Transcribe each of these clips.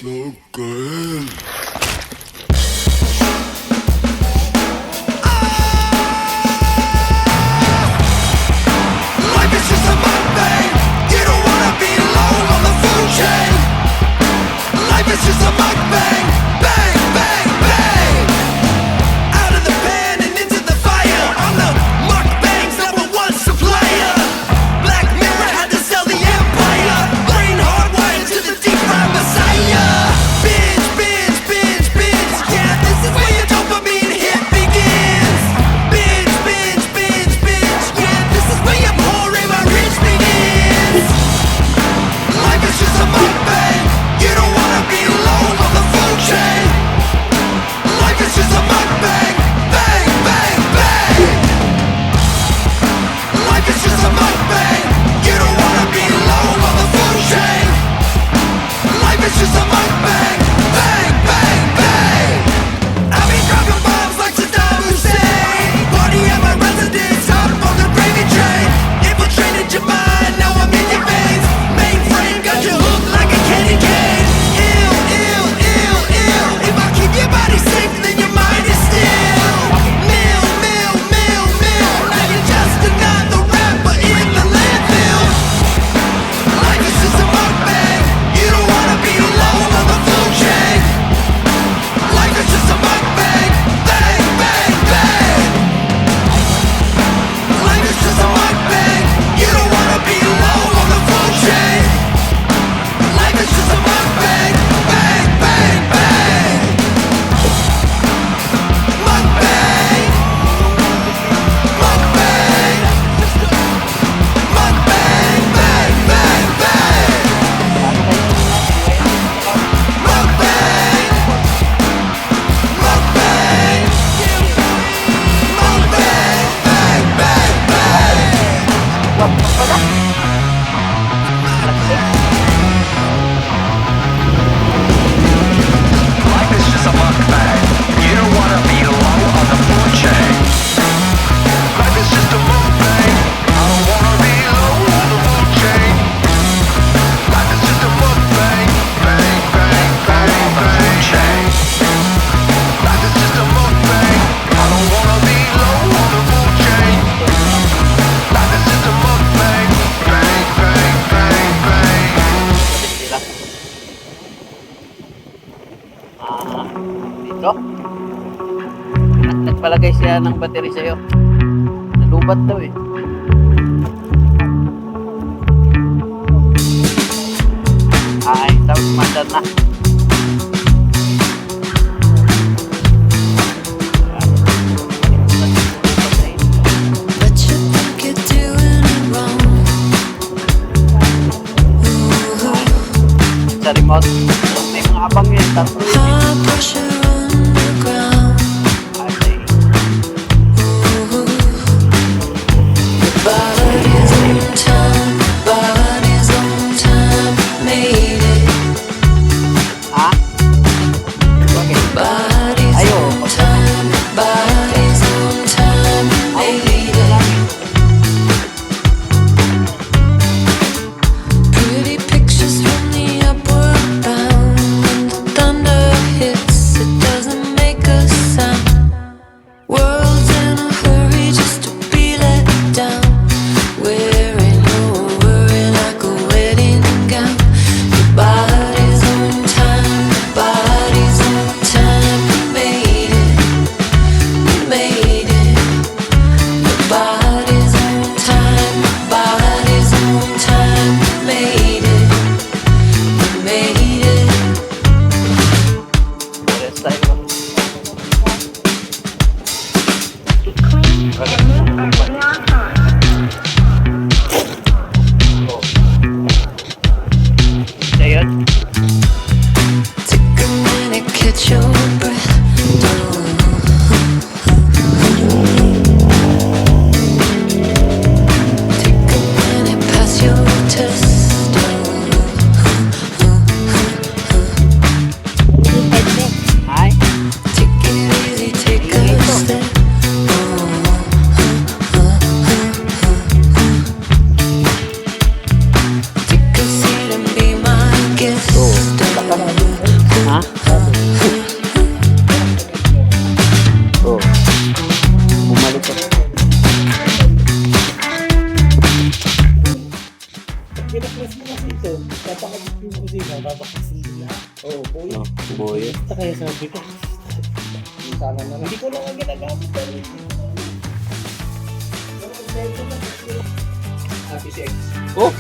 so good. Life is just a mukbang. You don't wanna be alone on the food chain. Life is just a mukbang. Bang, bang, bang. Out of the pan and into the fire. On the mukbang's #1 supplier. Black Mirror had to sell the empire. Brain hardwired to the deep fried messiah. Binge, binge, binge, binge. Yeah, this is where your dopamine hit begins. Binge, binge, binge, binge. Yeah, this is where your poor my rich begins. Life is just a mukbang. You don't wanna be alone on the food chain. Life is just a mukbang. Bang, bang, bang. Life is just a mukbang. You don't wanna be alone on the food chain. Life is just a mukbang. Bang, bang, bang. I've been dropping bombs like Saddam Hussein. Party at my residence, hop on the gravy train. Infiltrated your mind, now I'm in your veins. Mainframe got you hooked like a candy cane. Ill, ill, ill, ill. If I keep your body safe, then your mind is still. Mill, mill, mill, mill. Now you're just another rapper in the landfill. Life is just a mukbang. You don't wanna be alone on the food chain. Life is just a mukbang. Bang, bang, bang. Life is just a mukbang. You don't wanna be alone on the food chain. Life is just a mukbang. Bang, bang, bang. Mukbang. Mukbang. Mukbang, bang, bang, bang. Mukbang. Mukbang. Mukbang, bang, bang, bang. Life is just a mukbang. You don't wanna be alone on the food chain. Life is just a mukbang. I don't wanna be alone on the food chain. Life is just a mukbang. Bang, bang, bang, bang, chain. Life is just a mukbang. I don't wanna be alone on the food chain. Life is just a mukbang. Bang, bang, bang, bang. Dito. Nagpalagay siya ng battery sa'yo. Nalubat daw eh. Ay, tapos mandar na. But you think you're doing it wrong. Sa remote. May mga abang yun. Tapos High pressure underground. ay, Body's on time, body's on time, made it. ha? Okay. Body's Ayo. on time, body's on time, made it. Pretty pictures from the upward bound. When the thunder hits, it doesn't make a sound. World's in a hurry just to be let down. Wearing your worry like a wedding gown. Your body's on time, body's on time. You made it, you made it. Your body's on time, body's on time. You made it, you made it. Rest tayo. Siya yun. Take a minute, catch your breath. Take a minute, pass your test. Ay, Take it easy, take a step. Take a seat and be my guest. babakasin nila. Oo, boy. No, buo yun. Kaya sabi ko, sana na lang. Hindi ko lang ang ginagamit. Happy sex. Oh!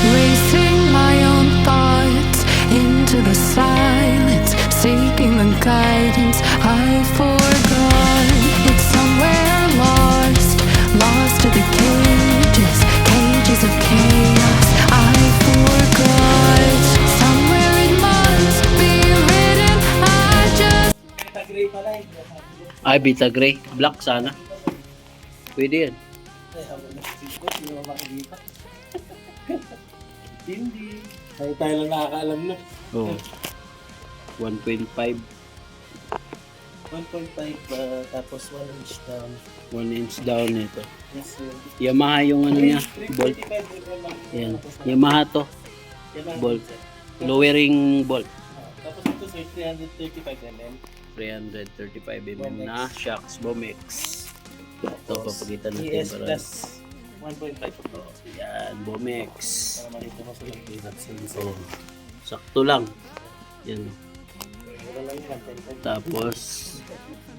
Racing my own thoughts into the silence, seeking the guidance I forgot. It's somewhere lost, lost to the cages, cages of chaos I forgot. Somewhere it must be written, I just Tag-gray pala eh. Ay, Vita Gray. Black sana. Pwede yan. Ay, habang nasisip ko, hindi mo makikita. Hindi. Tayo lang nakakaalam na. Oh. 1.5. 1.5 tapos 1 inch down. 1 inch down nito. Yes, sir. Yamaha yung ano niya. Bolt. 345 Yan. Yamaha to. Bolt. Lowering bolt. Tapos ito sir, 335 mm. 335mm na shocks Bomex. Ito, papagitan natin ES para. plus 1.5. Yan, Bomex. Para malito mo sila. Oh. Sakto lang. Yan. Wala lang yan. 1.5. Tapos,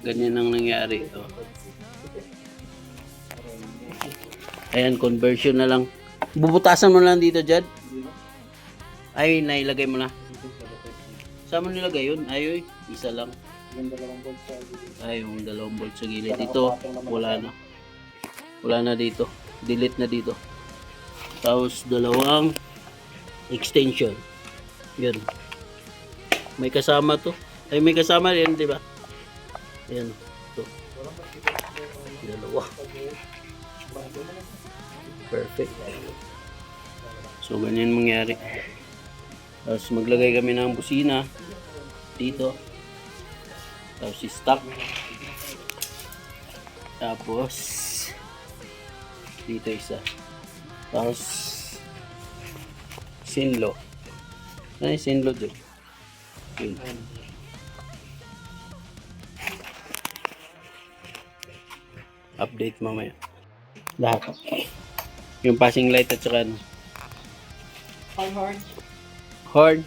ganyan ang nangyari. Oh. Ayan, conversion na lang. Bubutasan mo lang dito, Jad. Ay, nailagay mo na. Saan mo nilagay yun? Ay, isa lang. Yung dalawang bolt sa Ay, yung dalawang bolt sa gilid. Dito, wala na. Wala na dito. Delete na dito. Tapos, dalawang extension. Yan. May kasama to. Ay, may kasama yan, di ba? Yan. Ito. Dalawa. Perfect. So, ganyan mangyari. Tapos, maglagay kami ng busina dito. Tapos, stock. Tapos, dito isa. Tapos, sinlo. Ano yung sinlo dyan? Yun. Update mamaya. Lahat. Yung passing light at saka ano. horn. Horn.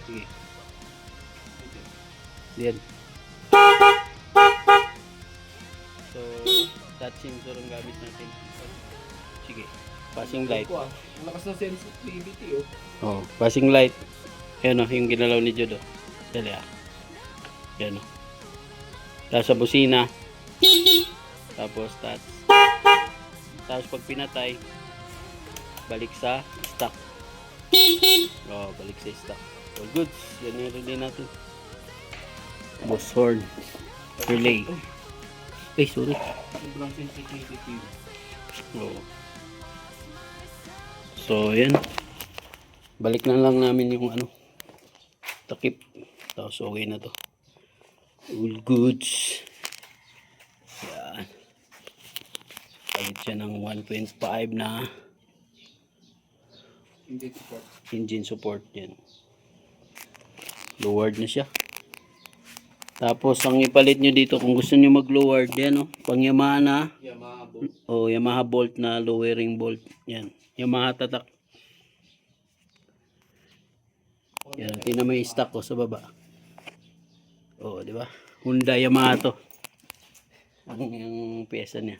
Sige. Yan. So, touch sensor ang gamit natin. Sige. Passing light. Ang lakas ng sensitivity oh. Oh, passing light. Ayan o, yung ginalaw ni Judo. Dali ah. Ayan o. Tapos sa busina. Tapos touch. Tapos pag pinatay, balik sa stock. Oh, balik sa stock. So good. Yan yung relay natin. Boss horn. Relay. Ay, sorry. Sobrang sensitivity. Oh. So, yan. Balik na lang namin yung ano, takip. Tapos okay na to. All goods. Yan. Palit siya ng 1.5 na engine support. Yan. Lowered na siya. Tapos ang ipalit nyo dito kung gusto nyo mag-lowered, yan o. Pang Yamaha na. Yamaha bolt na lowering bolt. Yan. Yamaha tatak. Yan. Tingnan mo yung stock ko sa baba. O, di ba? Honda Yamaha to. Ang pyesa niya.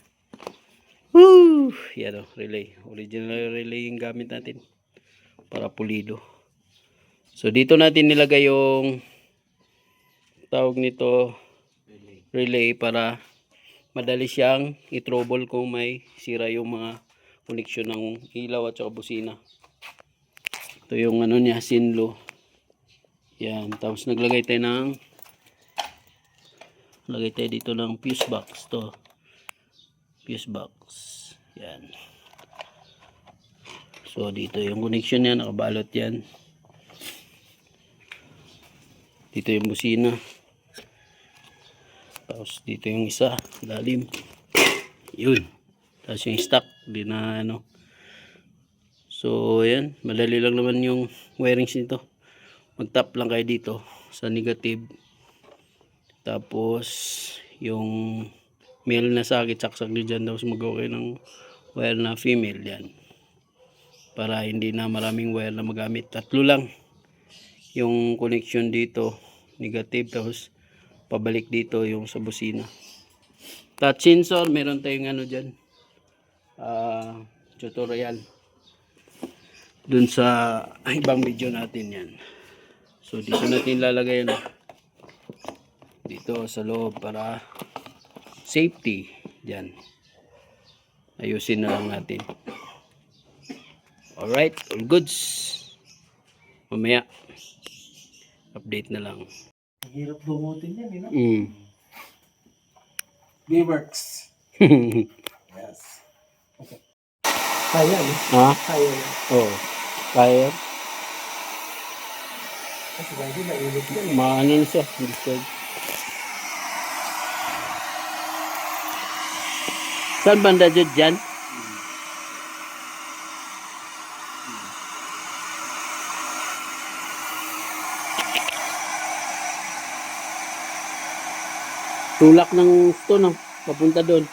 Woo! Yan o. Relay. Original relay yung gamit natin. Para pulido. So dito natin nilagay yung tawag nito relay para madali siyang i-trouble kung may sira yung mga connection ng ilaw at saka busina. Ito yung ano niya, sinlo. Yan, tapos naglagay tayo dito ng fuse box to. Fuse box. Yan. So dito yung connection niya, nakabalot yan. Dito yung busina. Tapos dito yung isa, lalim. Yun. Tapos yung stock, di na ano. So, ayan. Madali lang naman yung wirings nito. Mag-tap lang kayo dito sa negative. Tapos, yung male na sakit, saksak nyo dyan. Tapos mag-go kayo ng wire na female. Yan. Para hindi na maraming wire na magamit. Tatlo lang yung connection dito negative, tapos pabalik dito yung sa busina. Touch sensor, meron tayong ano dyan tutorial dun sa ibang video natin yan. So dito natin lalagay yan dito sa loob para safety dyan. Ayusin na lang natin. Alright, all goods. Mamaya update na lang. Hirap lumutin yan, no? Works. Yes. Okay. Kaya, no? Ha? Kaya, no? Oo. Kaya. Kasi lagi mainit yan. Maano na siya. Disturb. Saan banda dyan? Tulak ng stone, no? Papunta doon.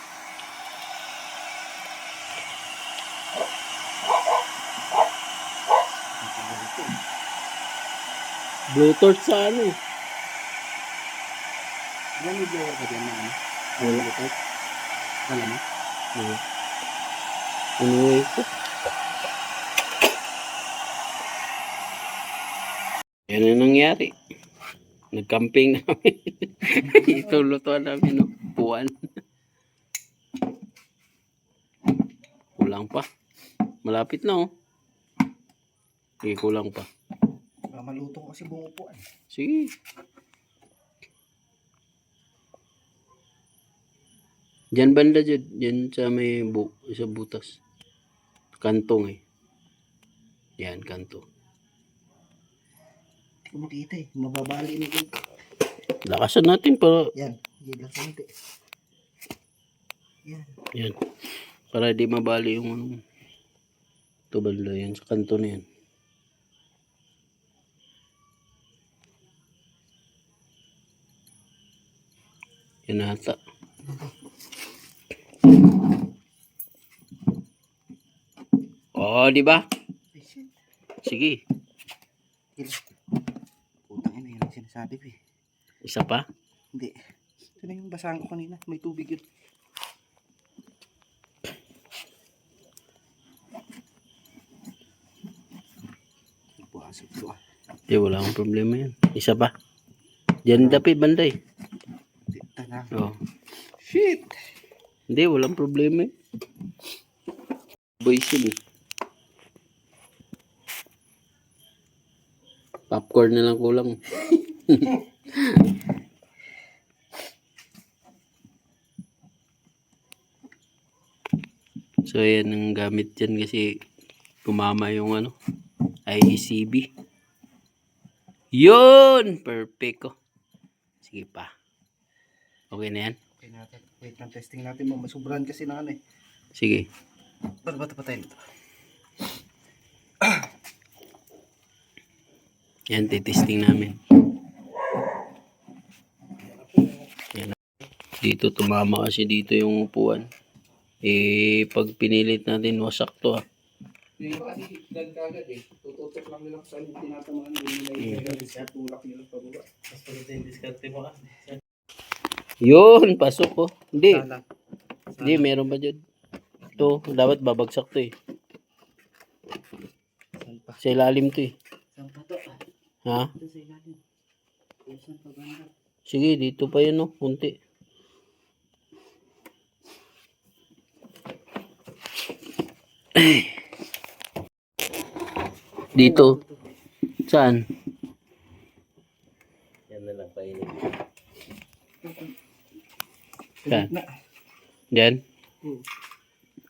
Bluetooth sa ano eh. Yan yung blower ka dyan, ano? Wala. Wala mo? Oo. Anyway. Yan ang nangyari. Nag-camping namin. Ito lutuan namin, no? Puwan. Kulang pa. Malapit na, oh. Okay, kulang pa. Maluto kasi buong upuan. Sige. Diyan banda dyan. Diyan sa may sa butas. Kantong eh. Yan, kanto. Hindi ko makita eh. Mababali na dito. Lakasan natin para Yan. Gigil sa hindi. Yan. yan. Para di mabali yung ano. Ito banda yan. Sa kanto na yan. Yan ata. Oh, di ba? Ay, shit. Sige. Putang ina, yun ang sinasabi ko eh. Isa pa? Hindi. Ito na yung basahan ko kanina. May tubig yun. Nagpuasok ko ah. Di, wala akong problema yan. Isa pa. Diyan dapat banday. Dito na. Oh. Shit! Hindi, walang problema eh. Boys yun eh. Popcorn na lang kulang. So yan ang gamit dyan kasi kumama yung ano, IECB. Yun! Perfect ko. Sige pa. Okay na yan? Okay natin. Wait lang, testing natin. Masubrahan kasi ng ano eh. Sige. Ba't patay nito? Yan, titesting namin. Yan. Dito tumama kasi dito yung upuan. Eh, pag pinilit natin, wasak to ah. Yung iba kasi kagad eh. Tututok lang nila sa yung tinatamaan nila yung tulak nila pababa. Tapos pag yung diskarte mo ka. Yun, pasok ko. Hindi. Sana. Hindi, meron pa dyan. Ito, dapat babagsak to eh. Saan pa? Sa ilalim to eh. Saan pa to? Ha? Ito sa ilalim. Saan pa banda? Sige, dito pa yun, no? Kunti. Dito. Saan? Yan na lang painit. Saan? Na. Diyan? Hmm.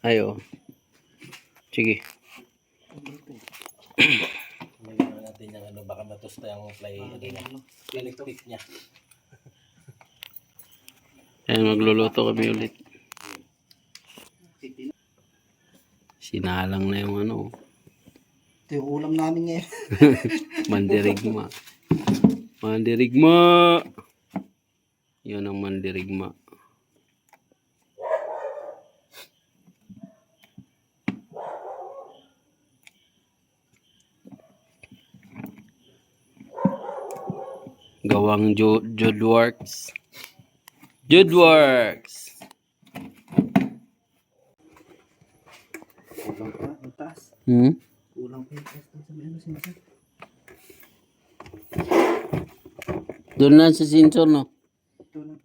Ayo. Sige. Magawa natin yung ano, baka matusta yung fly electric niya. Ayan, magluluto kami ulit. Sinalang na yung ano. Ito yung ulam namin ngayon. Mandirigma. Mandirigma. Yun ang mandirigma. Gawang Judworks. Judworks. Kulang pa, ang taas. Kulang pa yung taas sa may ano sensor. Doon na sa sensor, no? Ito na.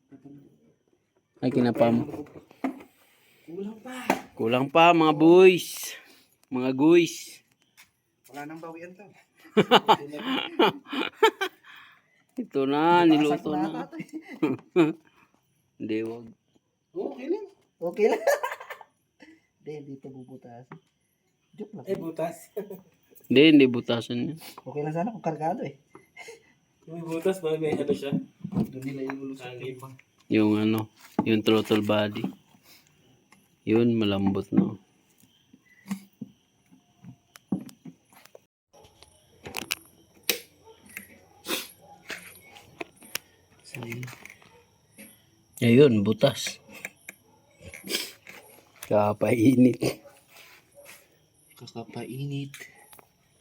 Ay, kinapa mo. Kulang pa. Kulang pa, mga boys. Mga guys. Wala nang bawian to. Ito na, niluto Basag na. ata eh. Hindi, wag. Okay lang. Okay lang. Hindi pa bubutas. Joke lang. Butas. Hindi butasan yan. Okay lang sana kung kargado eh. May butas ba? May ano siya? Doon nila ilulusot. Yung ano, yung throttle body. Yun, malambot na. Ayun, butas. Kapainit. Kakapainit.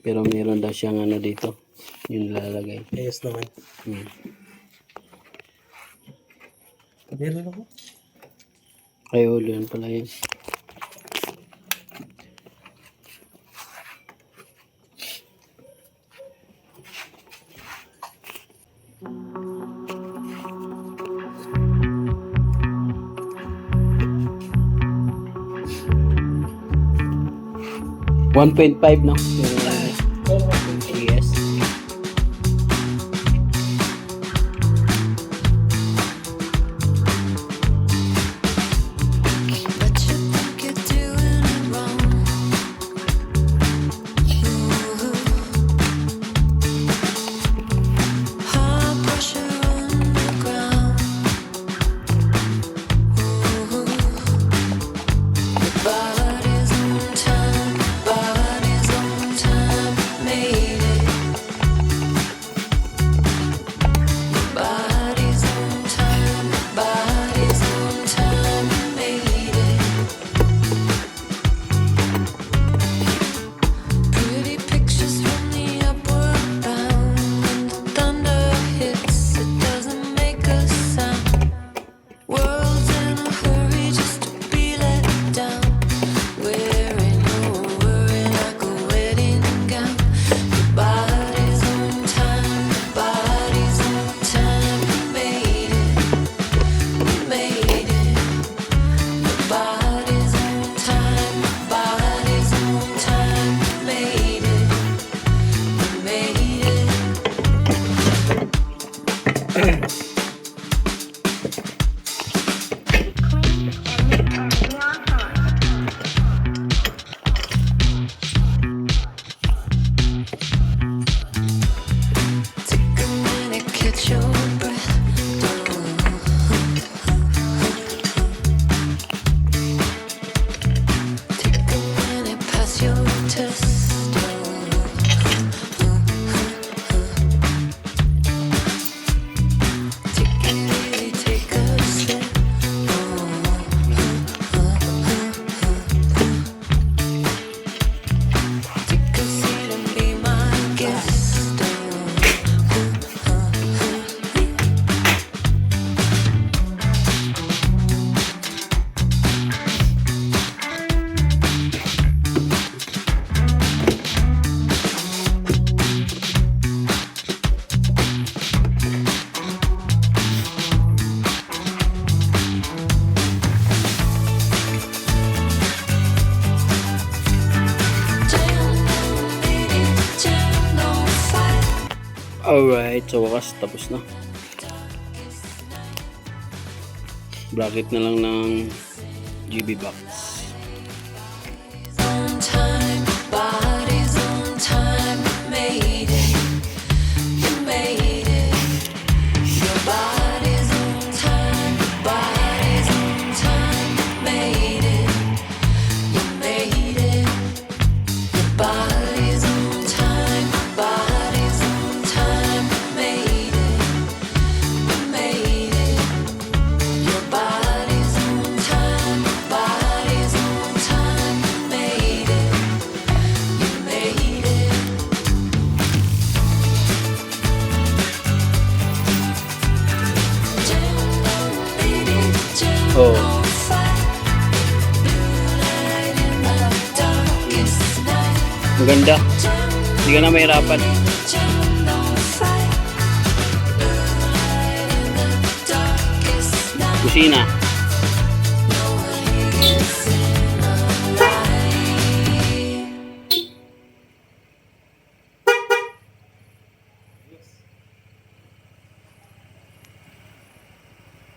Pero meron daw siyang ano dito. Yung lalagay. Ayos naman. Meron ako. Ay, huli yan pala yun. $1.5 no? Yes. But you think you're doing it wrong. High pressure underground. Body's on time, body's on time. Alright, sa wakas tapos na. Bracket na lang ng GB box. On time, body's on time, made it. You made it. Your body's on time, body's on time, made it. You made it. Your body's on time, body's on time, made it. You made it. Your body's on time, body's on time, made it. You made it. Oh. Maganda. Hindi ka na mahirapan. Kusina.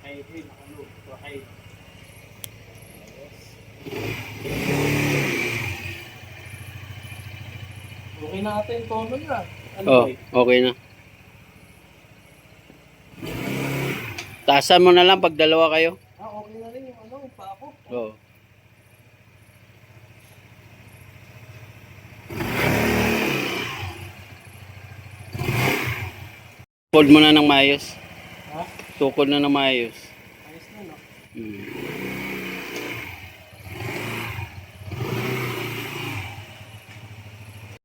Ay, nakano. Ay. Okay na ata yung tono niya. Ano Oh, ba eh? okay na. Taasan mo na lang pag dalawa kayo. Okay na rin yung ano, pa ako. Oo. Fold mo na ng maayos. Ha? Tukod na ng maayos. Ayos na, no? Hmm.